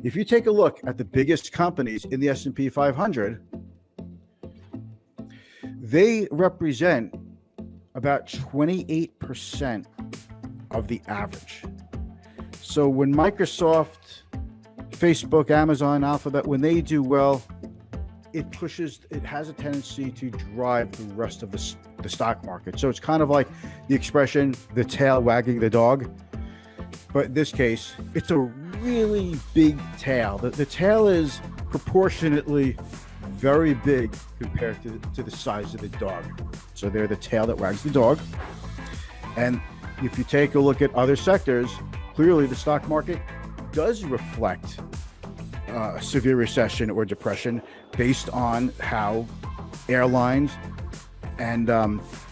If you take a look at the biggest companies in the S&P 500, they represent about 28% of the average. So when Microsoft, Facebook, Amazon, Alphabet, when they do well, it has a tendency to drive the rest of the stock market. So it's kind of like the expression, the tail wagging the dog. But in this case, it's a really big tail. The tail is proportionately very big compared to the size of the dog. So they're the tail that wags the dog. And if you take a look at other sectors, clearly the stock market does reflect a severe recession or depression based on how airlines and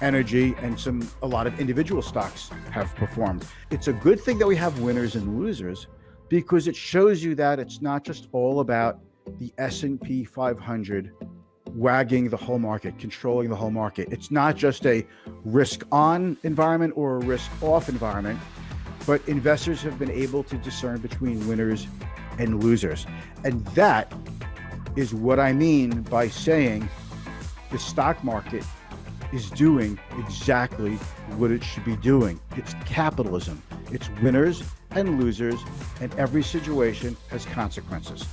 energy and a lot of individual stocks have performed. It's a good thing that we have winners and losers, because it shows you that it's not just all about the S&P 500 wagging the whole market, controlling the whole market. It's not just a risk-on environment or a risk-off environment, but investors have been able to discern between winners and losers. And that is what I mean by saying the stock market is doing exactly what it should be doing. It's capitalism. It's winners and losers, and every situation has consequences.